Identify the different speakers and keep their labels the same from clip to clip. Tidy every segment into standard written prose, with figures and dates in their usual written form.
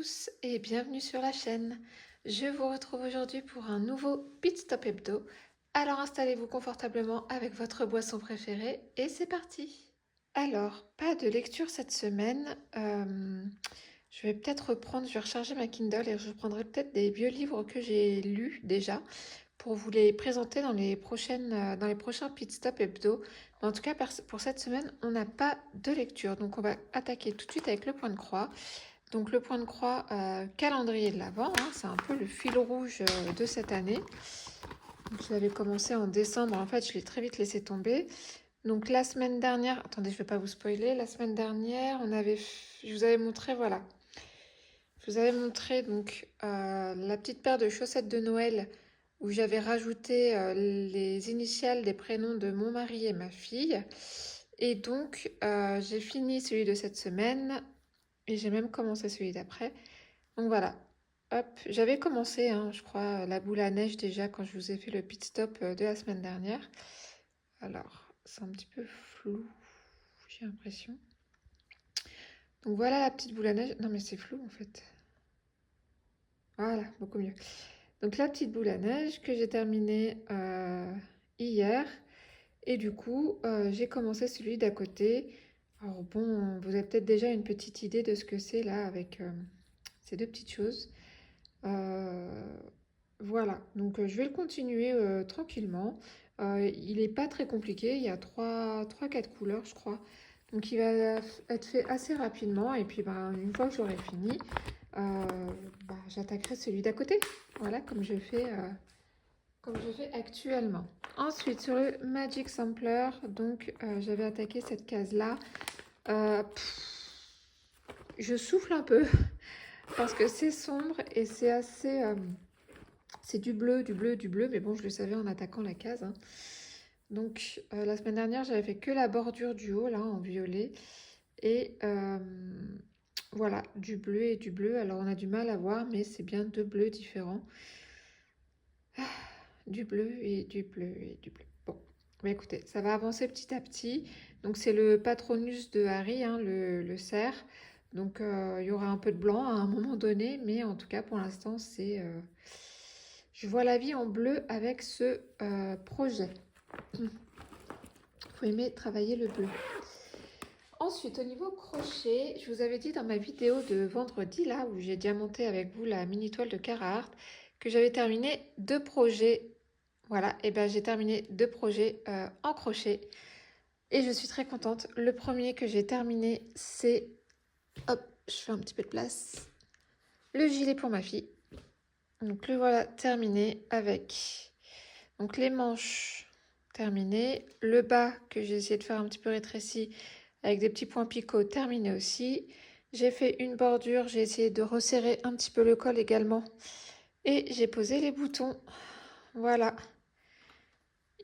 Speaker 1: tous et bienvenue sur la chaîne. Je vous retrouve aujourd'hui pour un nouveau Pit Stop Hebdo. Alors installez-vous confortablement avec votre boisson préférée et c'est parti. Alors, pas de lecture cette semaine. Je vais peut-être reprendre, je vais recharger ma Kindle et je reprendrai peut-être des vieux livres que j'ai lus déjà pour vous les présenter dans les prochains Pit Stop Hebdo. Mais en tout cas, pour cette semaine, on n'a pas de lecture. Donc on va attaquer tout de suite avec le point de croix. Donc le point de croix, calendrier de l'Avent, hein, c'est un peu le fil rouge de cette année. Donc, je l'avais commencé en décembre, en fait je l'ai très vite laissé tomber. Donc la semaine dernière, attendez je ne vais pas vous spoiler, la semaine dernière je vous avais montré, voilà. Je vous avais montré donc la petite paire de chaussettes de Noël où j'avais rajouté les initiales des prénoms de mon mari et ma fille. Et donc j'ai fini celui de cette semaine et j'ai même commencé celui d'après. Donc voilà, hop, j'avais commencé, hein, je crois, la boule à neige déjà quand je vous ai fait le pit stop de la semaine dernière. Alors, c'est un petit peu flou, j'ai l'impression. Donc voilà la petite boule à neige. Non mais c'est flou en fait. Voilà, beaucoup mieux. Donc la petite boule à neige que j'ai terminée hier. Et du coup, j'ai commencé celui d'à côté. Alors bon, vous avez peut-être déjà une petite idée de ce que c'est là avec ces deux petites choses. Voilà, donc je vais le continuer tranquillement. Il n'est pas très compliqué, il y a 3-4 couleurs, je crois. Donc il va être fait assez rapidement. Et puis bah, une fois que j'aurai fini, euh, j'attaquerai celui d'à côté. Voilà, comme je fais actuellement. Ensuite, sur le Magic Sampler, donc j'avais attaqué cette case-là. Je souffle un peu parce que c'est sombre et c'est assez... c'est du bleu, du bleu, du bleu, mais bon, je le savais en attaquant la case, hein. Donc, la semaine dernière, j'avais fait que la bordure du haut, là, en violet. Et voilà, du bleu et du bleu. Alors, on a du mal à voir, mais c'est bien deux bleus différents. Du bleu et du bleu et du bleu. Bon, bah, écoutez, ça va avancer petit à petit. Donc, c'est le Patronus de Harry, hein, le cerf. Donc, il y aura un peu de blanc à un moment donné, mais en tout cas, pour l'instant, c'est... je vois la vie en bleu avec ce projet. Il faut aimer travailler le bleu. Ensuite, au niveau crochet, je vous avais dit dans ma vidéo de vendredi, là, où j'ai diamanté avec vous la mini toile de Carhartt, que j'avais terminé 2 projets. Voilà, et ben j'ai terminé 2 projets en crochet. Et je suis très contente. Le premier que j'ai terminé, c'est... Hop, je fais un petit peu de place. Le gilet pour ma fille. Donc le voilà terminé avec donc les manches terminées, le bas que j'ai essayé de faire un petit peu rétréci avec des petits points picots terminé aussi. J'ai fait une bordure, j'ai essayé de resserrer un petit peu le col également et j'ai posé les boutons. Voilà,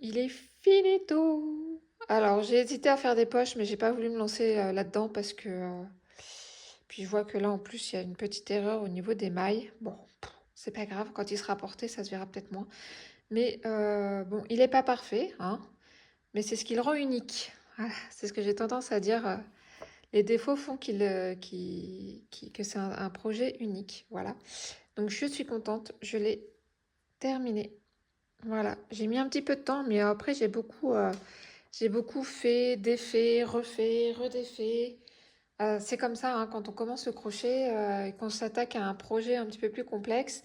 Speaker 1: il est finito. Alors j'ai hésité à faire des poches mais j'ai pas voulu me lancer là-dedans parce que puis je vois que là en plus il y a une petite erreur au niveau des mailles. Bon, c'est pas grave, quand il sera porté ça se verra peut-être moins. Mais bon, il n'est pas parfait, hein, mais c'est ce qui le rend unique. Voilà, c'est ce que j'ai tendance à dire. Les défauts font que c'est un projet unique. Voilà. Donc je suis contente, je l'ai terminé. Voilà, j'ai mis un petit peu de temps, mais après j'ai beaucoup fait, défait, refait, redéfait. C'est comme ça, hein, quand on commence le crochet et qu'on s'attaque à un projet un petit peu plus complexe,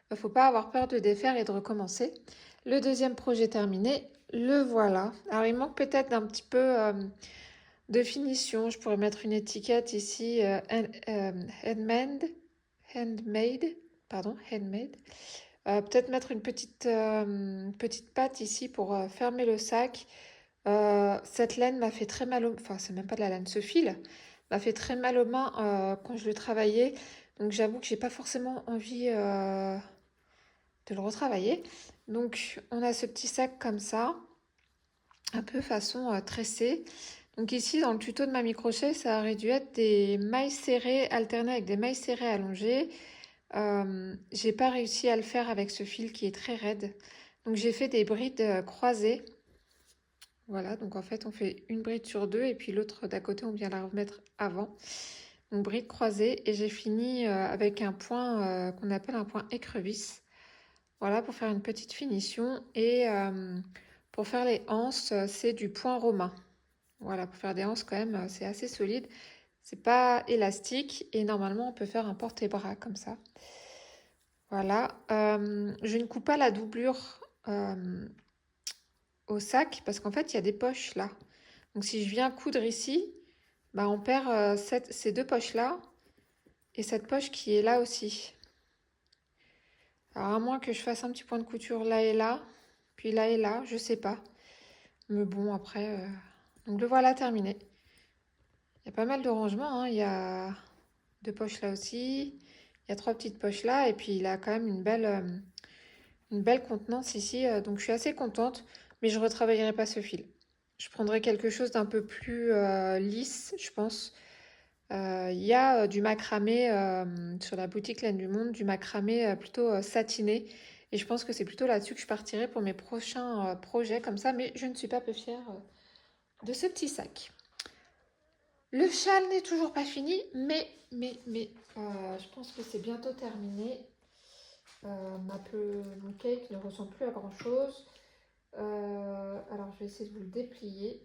Speaker 1: il ne faut pas avoir peur de défaire et de recommencer. Le deuxième projet terminé, le voilà. Alors il manque peut-être d'un petit peu de finition. Je pourrais mettre une étiquette ici, handmade, pardon, handmade. Peut-être mettre une petite patte ici pour fermer le sac. Cette laine m'a fait très mal enfin c'est même pas de la laine, ce fil m'a fait très mal aux mains quand je le travaillais. Donc j'avoue que j'ai pas forcément envie de le retravailler. Donc on a ce petit sac comme ça, un peu façon tressée. Donc ici dans le tuto de Mamie Crochet, ça aurait dû être des mailles serrées alternées avec des mailles serrées allongées. J'ai pas réussi à le faire avec ce fil qui est très raide. Donc j'ai fait des brides croisées. Voilà, donc en fait on fait une bride sur deux et puis l'autre d'à côté on vient la remettre avant. donc bride croisée, et j'ai fini avec un point qu'on appelle un point écrevisse. Voilà, pour faire une petite finition. Et pour faire les anses, c'est du point romain. Voilà, pour faire des anses quand même, c'est assez solide. C'est pas élastique et normalement on peut faire un porte-bras comme ça. Voilà, je ne coupe pas la doublure au sac parce qu'en fait il y a des poches là. Donc si je viens coudre ici, bah, on perd ces deux poches là et cette poche qui est là aussi. Alors à moins que je fasse un petit point de couture là et là, puis là et là, je sais pas. Mais bon après, donc le voilà terminé. Il y a pas mal de rangements, hein. Il y a deux poches là aussi, il y a trois petites poches là et puis il a quand même une belle contenance ici, donc je suis assez contente, mais je retravaillerai pas ce fil. Je prendrai quelque chose d'un peu plus lisse, je pense. Il y a du macramé sur la boutique Laine du Monde, du macramé plutôt satiné. Et je pense que c'est plutôt là-dessus que je partirai pour mes prochains projets comme ça, mais je ne suis pas peu fière de ce petit sac. Le châle n'est toujours pas fini, mais je pense que c'est bientôt terminé. Mon cake ne ressemble plus à grand chose. Alors je vais essayer de vous le déplier.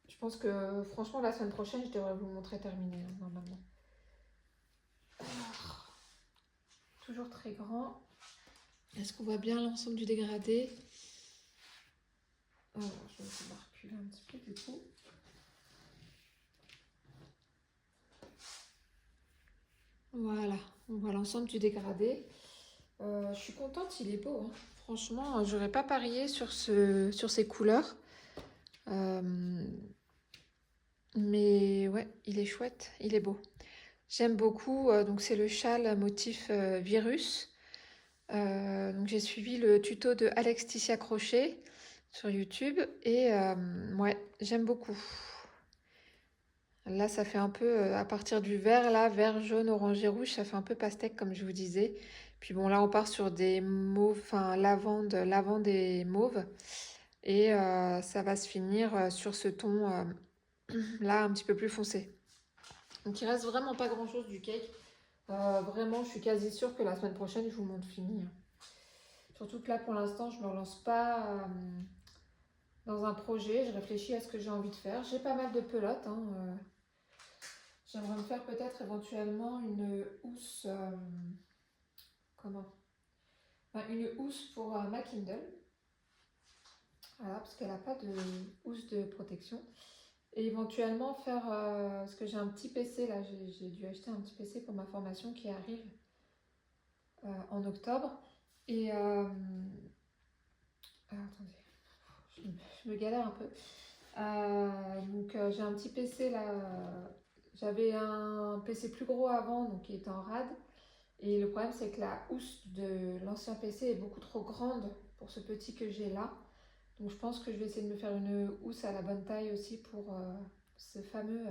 Speaker 1: Je pense que franchement la semaine prochaine je devrais vous le montrer terminé normalement. Alors, toujours très grand. Est-ce qu'on voit bien l'ensemble du dégradé? Alors je vais essayer de reculer un petit peu du coup. Voilà, on voit l'ensemble du dégradé. Je suis contente, il est beau, hein. Franchement, j'aurais pas parié sur ces couleurs. Mais ouais, il est chouette, il est beau. J'aime beaucoup, donc c'est le châle motif virus. Donc j'ai suivi le tuto de Alexticia Crochet sur YouTube et ouais, j'aime beaucoup. Là, ça fait un peu, à partir du vert, là, vert, jaune, orange et rouge, ça fait un peu pastèque comme je vous disais. Puis bon, là, on part sur des mauves, enfin lavande et mauve. Et ça va se finir sur ce ton là, un petit peu plus foncé. Donc il reste vraiment pas grand chose du cake. Vraiment, je suis quasi sûre que la semaine prochaine, je vous montre fini. Surtout que là, pour l'instant, je ne me relance pas dans un projet. Je réfléchis à ce que j'ai envie de faire. J'ai pas mal de pelotes, hein. J'aimerais me faire peut-être éventuellement une housse. Comment? Enfin, une housse pour ma Kindle. Voilà, parce qu'elle n'a pas de housse de protection. Et éventuellement faire, parce que j'ai un petit PC là, j'ai dû acheter un petit PC pour ma formation qui arrive en octobre. Et attendez, je me galère un peu. Donc j'ai un petit PC là. J'avais un PC plus gros avant, donc qui était en rade. Et le problème c'est que la housse de l'ancien PC est beaucoup trop grande pour ce petit que j'ai là. Donc je pense que je vais essayer de me faire une housse à la bonne taille aussi pour ce fameux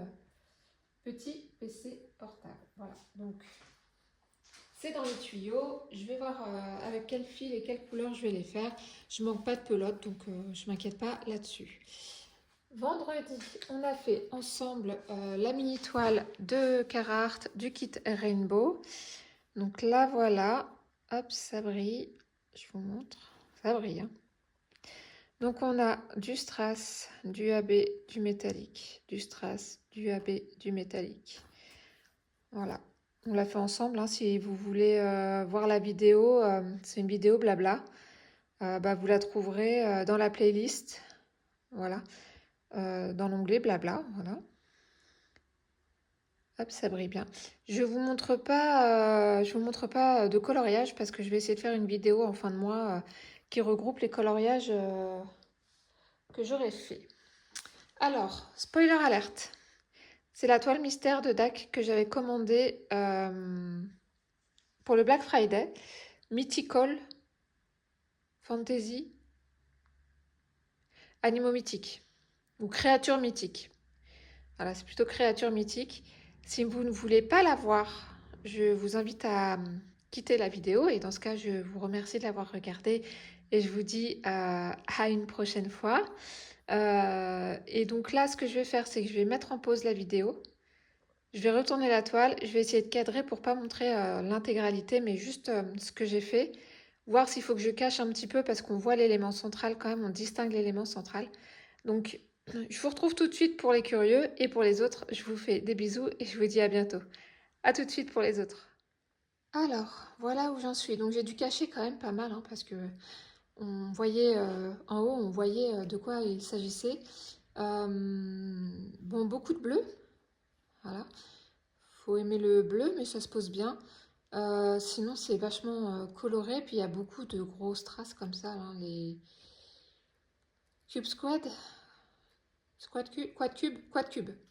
Speaker 1: petit PC portable. Voilà, donc c'est dans les tuyaux. Je vais voir avec quel fil et quelle couleur je vais les faire. Je manque pas de pelote, donc je m'inquiète pas là-dessus. Vendredi, on a fait ensemble la mini toile de Carhartt du kit Rainbow. Donc là, voilà. Hop, ça brille. Je vous montre. Ça brille, hein. Donc on a du strass, du AB, du métallique, du strass, du AB, du métallique. Voilà. On l'a fait ensemble, hein. Si vous voulez voir la vidéo, c'est une vidéo blabla. Bah, vous la trouverez dans la playlist. Voilà. Dans l'onglet blabla. Voilà. Hop, ça brille bien. Je vous montre pas, je vous montre pas de coloriage parce que je vais essayer de faire une vidéo en fin de mois qui regroupe les coloriages que j'aurais fait. Alors, spoiler alerte. C'est la toile mystère de DAC que j'avais commandée pour le Black Friday. Mythical Fantasy Animaux mythiques ou créatures mythiques. Voilà, c'est plutôt créatures mythiques. Si vous ne voulez pas la voir, je vous invite à quitter la vidéo et dans ce cas, je vous remercie de l'avoir regardée et je vous dis à une prochaine fois. Et donc là, ce que je vais faire, c'est que je vais mettre en pause la vidéo. Je vais retourner la toile, je vais essayer de cadrer pour pas montrer l'intégralité, mais juste ce que j'ai fait. Voir s'il faut que je cache un petit peu parce qu'on voit l'élément central quand même, on distingue l'élément central. Donc, je vous retrouve tout de suite pour les curieux et pour les autres, je vous fais des bisous et je vous dis à bientôt. À tout de suite pour les autres. Alors, voilà où j'en suis. Donc j'ai dû cacher quand même pas mal hein, parce que on voyait en haut, on voyait de quoi il s'agissait. Bon, beaucoup de bleu, voilà. Faut aimer le bleu, mais ça se pose bien. Sinon, c'est vachement coloré. Puis il y a beaucoup de grosses traces comme ça, là, les Cube Squad. Quad cube.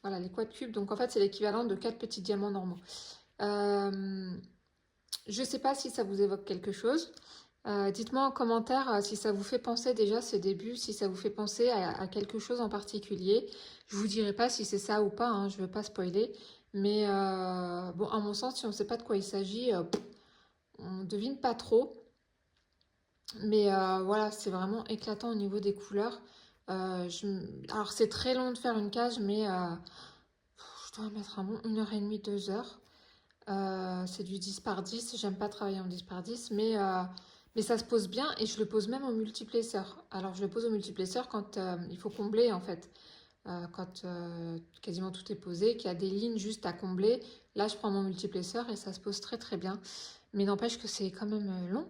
Speaker 1: Voilà, les quad cubes. Donc en fait, c'est l'équivalent de 4 petits diamants normaux. Je ne sais pas si ça vous évoque quelque chose. Dites-moi en commentaire si ça vous fait penser déjà ce début, si ça vous fait penser à quelque chose en particulier. Je vous dirai pas si c'est ça ou pas, hein, je ne veux pas spoiler. Mais bon, à mon sens, si on ne sait pas de quoi il s'agit, on devine pas trop. Mais voilà, c'est vraiment éclatant au niveau des couleurs. Alors c'est très long de faire une cage, mais je dois mettre un bon 1h30, 2h. C'est du 10 par 10. J'aime pas travailler en 10 par 10, mais ça se pose bien et je le pose même au multiplesseur. Alors je le pose au multiplesseur quand il faut combler en fait. Quand quasiment tout est posé, qu'il y a des lignes juste à combler. Là, je prends mon multiplesseur et ça se pose très très bien. Mais n'empêche que c'est quand même long.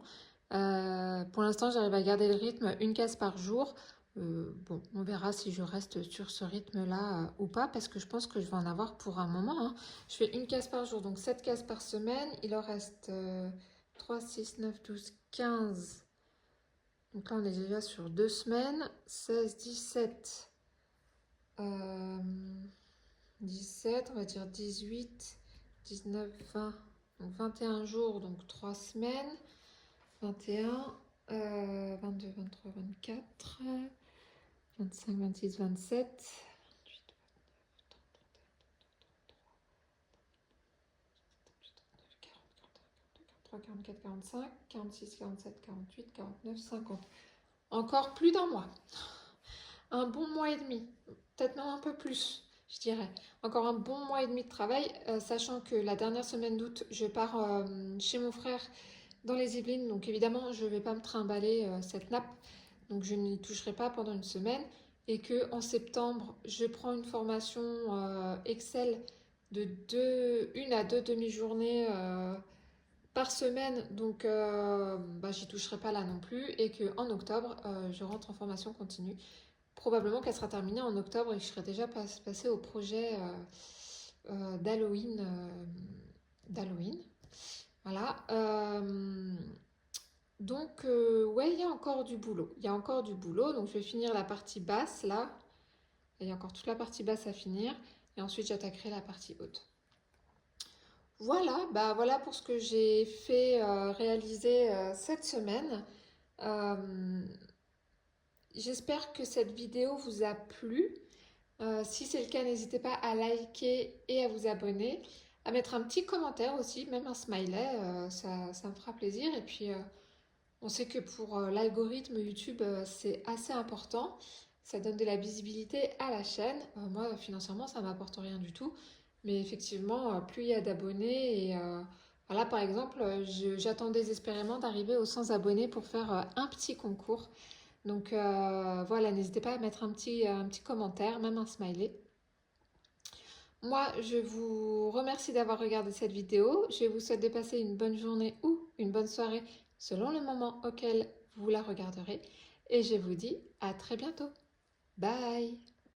Speaker 1: Pour l'instant, j'arrive à garder le rythme une case par jour. Bon, on verra si je reste sur ce rythme-là ou pas, parce que je pense que je vais en avoir pour un moment. Hein. Je fais une case par jour, donc 7 cases par semaine. Il en reste 3, 6, 9, 12, 15. Donc là, on est déjà sur 2 semaines. 16, 17, 17, on va dire 18, 19, 20. Donc 21 jours, donc 3 semaines. 21, 22, 23, 24, 25, 26, 27, 28, 29, 30, 31, 32, 43, 44, 45, 46, 47, 48, 49, 50. Encore plus d'un mois. Un bon mois et demi. Peut-être même un peu plus, je dirais. Encore un bon mois et demi de travail, sachant que la dernière semaine d'août, je pars chez mon frère dans les Yvelines. Donc évidemment, je ne vais pas me trimballer cette nappe. Donc je n'y toucherai pas pendant une semaine. Et que en septembre, je prends une formation Excel de 1 à 2 demi-journées par semaine. Donc j'y toucherai pas là non plus. Et qu'en octobre, je rentre en formation continue. Probablement qu'elle sera terminée en octobre et que je serai déjà passée au projet d'Halloween. D'Halloween. Voilà. Donc, ouais, il y a encore du boulot. Il y a encore du boulot. Donc, je vais finir la partie basse, là. Il y a encore toute la partie basse à finir. Et ensuite, j'attaquerai la partie haute. Voilà, bah voilà pour ce que j'ai fait réaliser cette semaine. J'espère que cette vidéo vous a plu. Si c'est le cas, n'hésitez pas à liker et à vous abonner. À mettre un petit commentaire aussi, même un smiley, ça me fera plaisir. Et puis, on sait que pour l'algorithme YouTube, c'est assez important. Ça donne de la visibilité à la chaîne. Moi, financièrement, ça ne m'apporte rien du tout. Mais effectivement, plus il y a d'abonnés. Et voilà, par exemple, j'attends désespérément d'arriver aux 100 abonnés pour faire un petit concours. Donc voilà, n'hésitez pas à mettre un petit commentaire, même un smiley. Moi, je vous remercie d'avoir regardé cette vidéo. Je vous souhaite de passer une bonne journée ou une bonne soirée selon le moment auquel vous la regarderez. Et je vous dis à très bientôt. Bye!